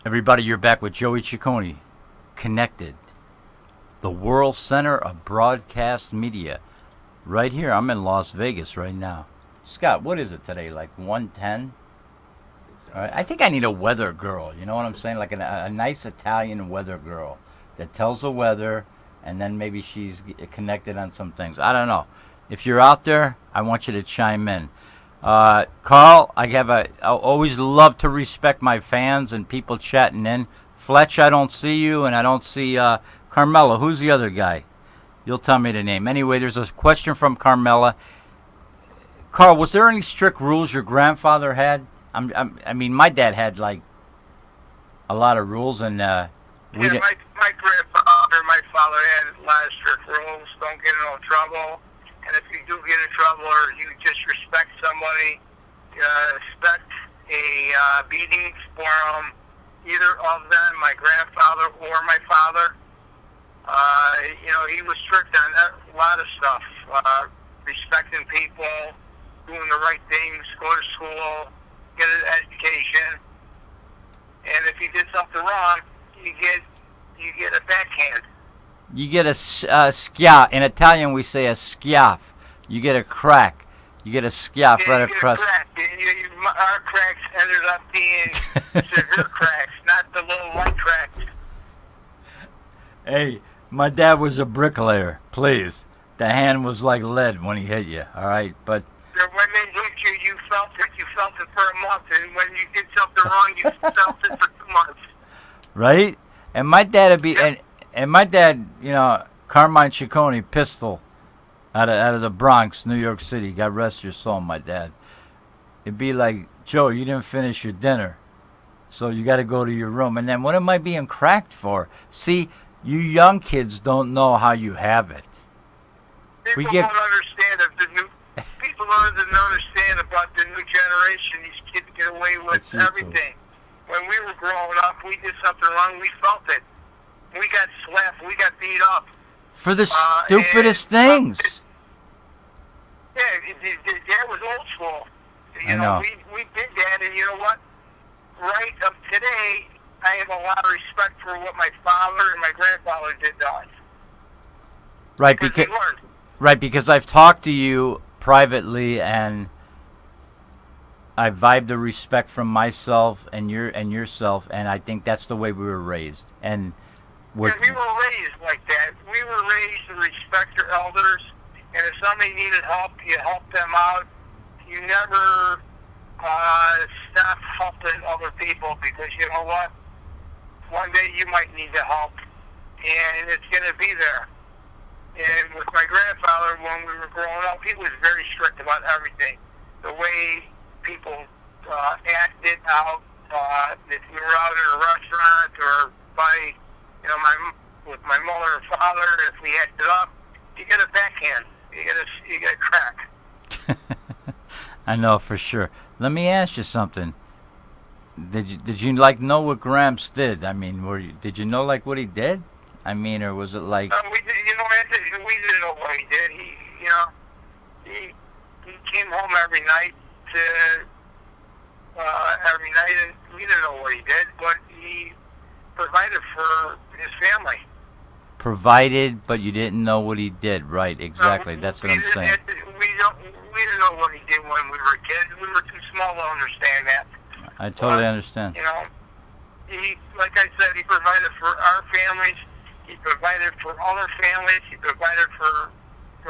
Everybody, you're back with Joey Ciccone, Connected, the world center of broadcast media. Right here, I'm in Las Vegas right now. Scott, what is it today, like 110? All right. I think I need a weather girl, you know what I'm saying? Like a nice Italian weather girl that tells the weather, and then maybe she's connected on some things. I don't know. If you're out there, I want you to chime in. Carl, I always love to respect my fans and people chatting in. Fletch, I don't see you, and I don't see Carmela. Who's the other guy? You'll tell me the name. Anyway, there's a question from Carmela. Carl, was there any strict rules your grandfather had? I mean, my dad had like a lot of rules, and we didn't. My grandfather, my father had a lot of strict rules. Don't get in no trouble. And if you do get in trouble or you disrespect somebody, expect a beating from either of them, my grandfather or my father. He was strict on a lot of stuff. Respecting people, doing the right things, go to school, get an education. And if you did something wrong, you get a backhand. You get a schiaff. In Italian, we say a schiaff. You get a crack. You get a schiaff right across. Our cracks ended up being severe cracks, not the little light cracks. Hey, my dad was a bricklayer. Please, the hand was like lead when he hit you. All right, but when they hit you, you felt it. You felt it for a month, and when you did something wrong, you felt it for 2 months. Right, and my dad would be and my dad, Carmine Ciccone, pistol, out of the Bronx, New York City. God rest your soul, my dad. It'd be like, Joe, you didn't finish your dinner, so you got to go to your room. And then what am I being cracked for? See, you young kids don't know how you have it. People don't understand people don't understand about the new generation. These kids get away with everything. When we were growing up, we did something wrong, we felt it. We got slapped. We got beat up. For the stupidest things. That was old school. I know. We did that, and you know what? Right up today, I have a lot of respect for what my father and my grandfather did to us. Right, because I've talked to you privately, and I vibe the respect from myself and yourself, and I think that's the way we were raised. And we were raised like that. We were raised to respect your elders, and if somebody needed help, you helped them out. You never stop helping other people, because you know what? One day you might need the help, and it's going to be there. And with my grandfather, when we were growing up, he was very strict about everything. The way people acted out, if we were out at a restaurant or with my mother and father, if we acted up, you get a backhand. You get a crack. I know for sure. Let me ask you something. Did you know what Gramps did? I mean, did you know what he did? I mean, or was it like? We didn't know what he did. He came home every night, and we didn't know what he did, but he provided for his family. Provided, but you didn't know what he did. Right, exactly. That's what I'm saying. We didn't know what he did when we were kids. We were too small to understand that. I totally understand. Like I said, he provided for our families. He provided for other families. He provided for a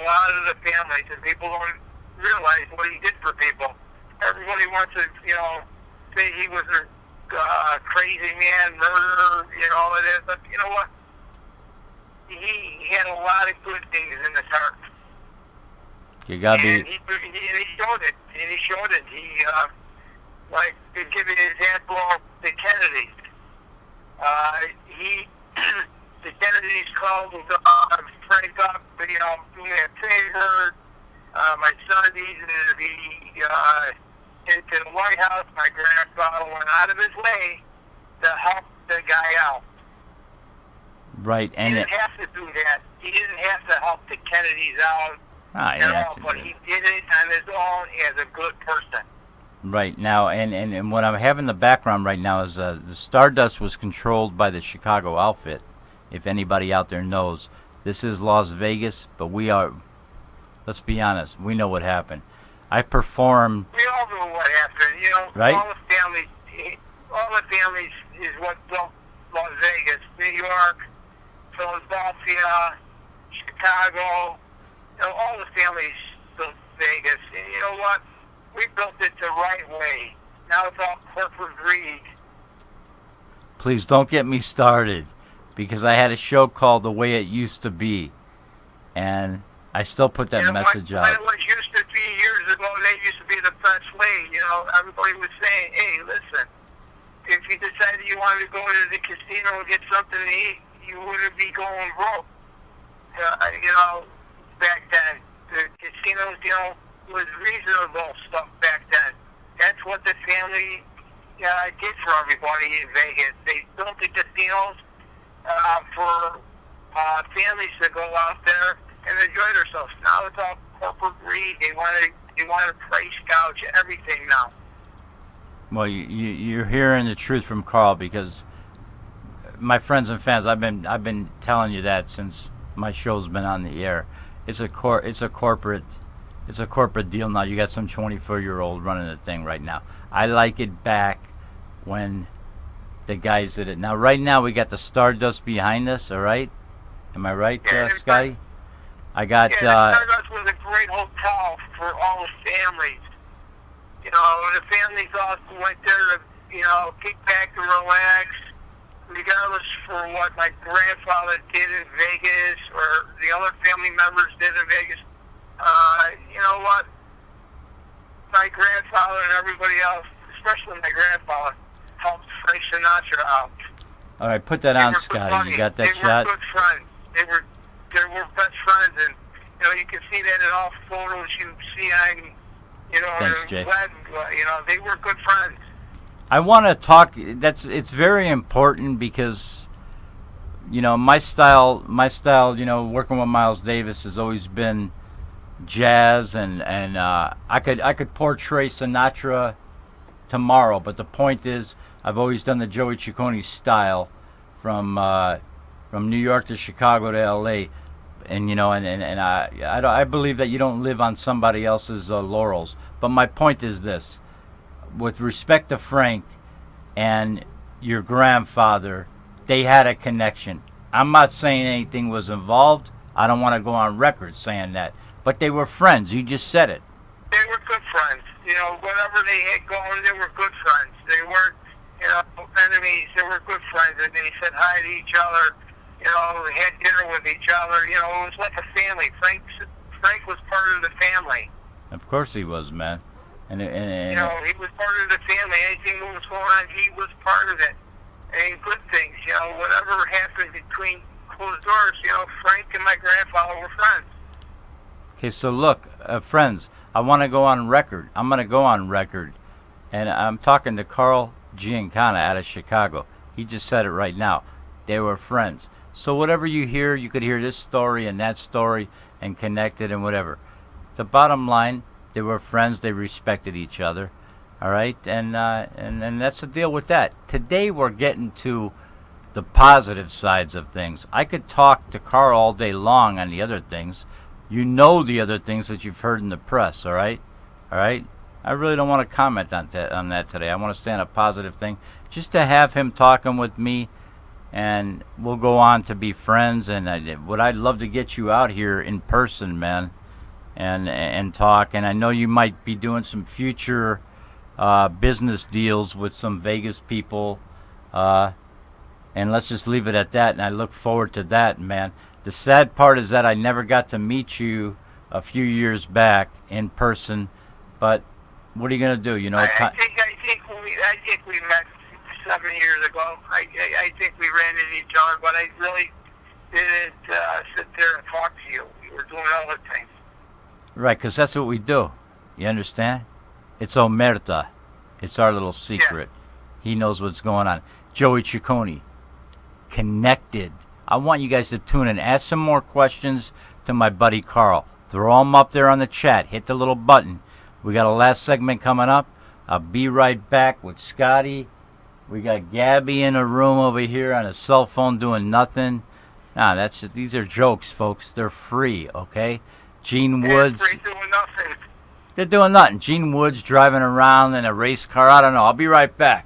lot of the families, and people don't realize what he did for people. Everybody wants to, say he was a crazy man, murderer, all of that. But you know what? He had a lot of good things in his heart. You gotta and he showed it. And he showed it. To give you an example, the Kennedys. The Kennedys called Frank up, do me a favor. My son needs to be into the White House. My grandfather went out of his way to help the guy out. Right, and he didn't have to do that. He didn't have to help the Kennedys out. But he did it on his own as a good person. Right now, and what I have in the background right now is the Stardust was controlled by the Chicago outfit. If anybody out there knows, this is Las Vegas, but we are. Let's be honest, we know what happened. I performed. We all know what happened. Right? All the families is what built Las Vegas, New York, Philadelphia, Chicago. All the families built Vegas. And you know what? We built it the right way. Now it's all corporate greed. Please don't get me started, because I had a show called The Way It Used to Be, and I still put that message out. When it was used to be years ago, that used to be the best way. Everybody was saying, hey, listen, if you decided you wanted to go to the casino and get something to eat, you wouldn't be going broke. Back then, the casinos, was reasonable stuff back then. That's what the family did for everybody in Vegas. They built the casinos for families to go out there and enjoy themselves. Now it's all corporate greed. They want to price gouge everything now. Well, you're hearing the truth from Carl, because my friends and fans, I've been telling you that since my show's been on the air. It's a corporate deal now. You got some 24-year-old running the thing right now. I like it back when the guys did it. Now, right now, we got the Stardust behind us, all right? Am I right, Scotty? I got... the Stardust was a great hotel for all the families. The families all went there to, kick back and relax, regardless for what my grandfather did in Vegas or the other family members did in Vegas. You know what? My grandfather and everybody else, especially my grandfather, helped Frank Sinatra out. All right, put that on, Scotty. You got that shot? They were good friends. They were best friends, and you can see that in all photos you see on, Thanks, Jay. web. They were good friends. I want to talk. It's very important, because my style. Working with Miles Davis has always been jazz, and I could portray Sinatra tomorrow, but the point is, I've always done the Joey Ciccone style from New York to Chicago to L.A. And I believe that you don't live on somebody else's laurels. But my point is this: with respect to Frank and your grandfather, they had a connection. I'm not saying anything was involved. I don't want to go on record saying that. But they were friends. You just said it. They were good friends. Whatever they had going, they were good friends. They weren't, enemies. They were good friends. And they said hi to each other. Had dinner with each other. It was like a family. Frank was part of the family. Of course he was, man. And he was part of the family. Anything that was going on, he was part of it. And good things, whatever happened between closed doors, Frank and my grandfather were friends. Okay, so look, friends, I want to go on record. I'm going to go on record. And I'm talking to Carl Giancana out of Chicago. He just said it right now. They were friends. So whatever you hear, you could hear this story and that story and connect it and whatever. The bottom line, they were friends. They respected each other. All right? And that's the deal with that. Today we're getting to the positive sides of things. I could talk to Carl all day long on the other things. The other things that you've heard in the press, all right? All right? I really don't want to comment on that today. I want to stay on a positive thing. Just to have him talking with me, and we'll go on to be friends. And I'd love to get you out here in person, man, and talk. And I know you might be doing some future business deals with some Vegas people. And let's just leave it at that. And I look forward to that, man. The sad part is that I never got to meet you a few years back in person, but what are you gonna do? I think we met 7 years ago. I think we ran into each other, but I really didn't sit there and talk to you. We were doing other things. Right, because that's what we do. You understand? It's Omerta. It's our little secret. Yeah. He knows what's going on. Joey Ciccone, connected. I want you guys to tune in. Ask some more questions to my buddy Carl. Throw them up there on the chat. Hit the little button. We got a last segment coming up. I'll be right back with Scotty. We got Gabby in a room over here on a cell phone doing nothing. Nah, that's just, these are jokes, folks. They're free, okay? Gene Woods. Doing nothing. They're doing nothing. Gene Woods driving around in a race car. I don't know. I'll be right back.